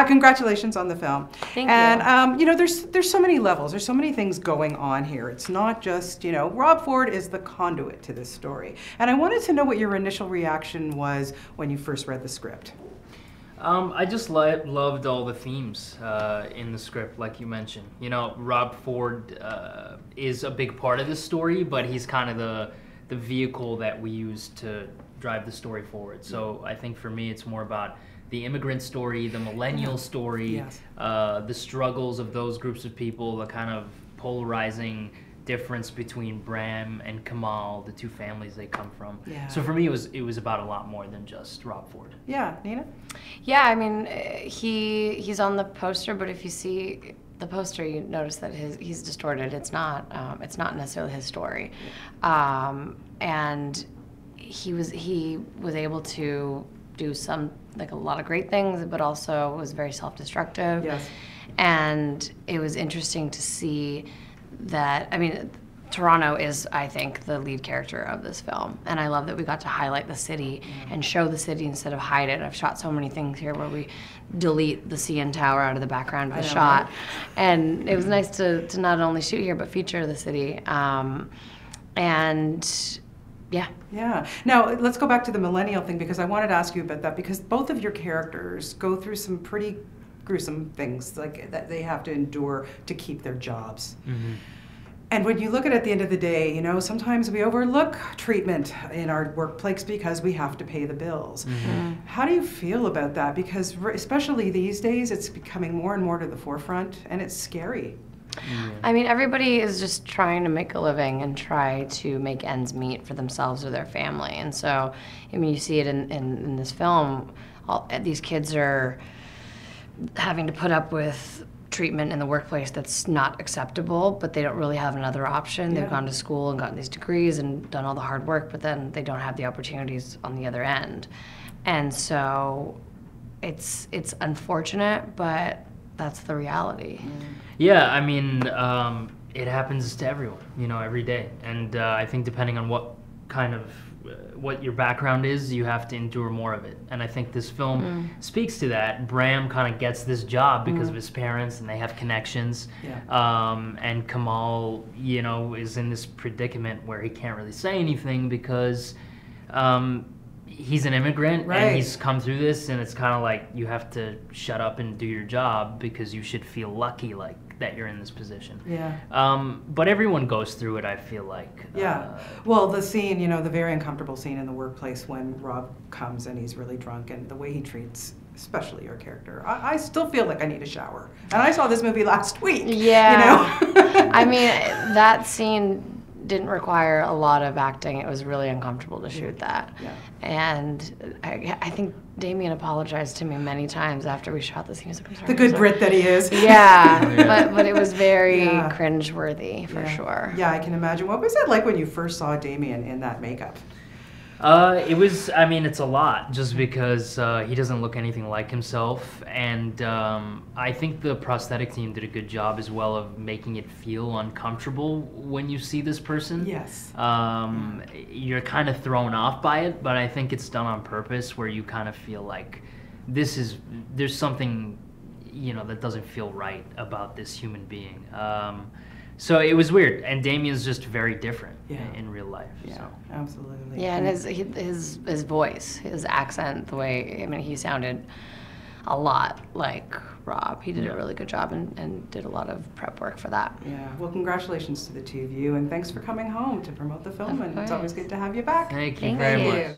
Congratulations on the film. Thank you. You know, there's so many levels. There's so many things going on here. It's not just, you know, Rob Ford is the conduit to this story. And I wanted to know what your initial reaction was when you first read the script. I just loved all the themes in the script, like you mentioned. You know, Rob Ford is a big part of this story, but he's kind of the vehicle that we use to drive the story forward. So I think for me, it's more about the immigrant story, the millennial story, Yes. The struggles of those groups of people, the kind of polarizing difference between Bram and Kamal, the two families they come from. Yeah. So for me, it was about a lot more than just Rob Ford. Yeah, Nina? Yeah, I mean, he's on the poster, but if you see the poster, you notice that he's distorted. It's not necessarily his story, and he was able to do a lot of great things, but also was very self-destructive. Yes. And it was interesting to see that, I mean, Toronto is, I think, the lead character of this film. And I love that we got to highlight the city and show the city instead of hide it. I've shot so many things here where we delete the CN Tower out of the background of the shot. Right? And it was nice to not only shoot here, but feature the city. And yeah. Yeah. Now, let's go back to the millennial thing, because I wanted to ask you about that, because both of your characters go through some pretty gruesome things like that they have to endure to keep their jobs. Mm-hmm. And when you look at the end of the day, you know, sometimes we overlook treatment in our workplace because we have to pay the bills. Mm-hmm. How do you feel about that? Because especially these days, it's becoming more and more to the forefront, and it's scary. Yeah. I mean, everybody is just trying to make a living and try to make ends meet for themselves or their family. And so, I mean, you see it in this film. These kids are having to put up with treatment in the workplace that's not acceptable, but they don't really have another option. Yeah. They've gone to school and gotten these degrees and done all the hard work, but then they don't have the opportunities on the other end. And so it's unfortunate, but that's the reality. Yeah, I mean, it happens to everyone, you know, every day. And I think depending on what your background is, you have to endure more of it. And I think this film speaks to that. Bram kind of gets this job because of his parents, and they have connections. Yeah. And Kamal, you know, is in this predicament where he can't really say anything because he's an immigrant, right, and he's come through this, and it's kind of like you have to shut up and do your job because you should feel lucky like that you're in this position. Yeah. But everyone goes through it, I feel like. Yeah. Well, the scene, you know, the very uncomfortable scene in the workplace when Rob comes and he's really drunk, and the way he treats especially your character. I still feel like I need a shower. And I saw this movie last week. Yeah. You know? I mean, that scene didn't require a lot of acting. It was really uncomfortable to shoot that. Yeah. And I think Damien apologized to me many times after we shot this. He was like, I'm sorry, the good Brit that he is. Yeah, but it was very cringe-worthy for sure. Yeah, I can imagine. What was it like when you first saw Damien in that makeup? It was, I mean, it's a lot just because he doesn't look anything like himself, and I think the prosthetic team did a good job as well of making it feel uncomfortable when you see this person. Yes. You're kind of thrown off by it, but I think it's done on purpose where you kind of feel like there's something, you know, that doesn't feel right about this human being. So it was weird, and Damien's just very different in real life. Yeah, so. Absolutely. Yeah, and his voice, his accent, the way, I mean, he sounded a lot like Rob. He did a really good job and did a lot of prep work for that. Yeah, well, congratulations to the two of you, and thanks for coming home to promote the film, and it's always good to have you back. Thank you very much.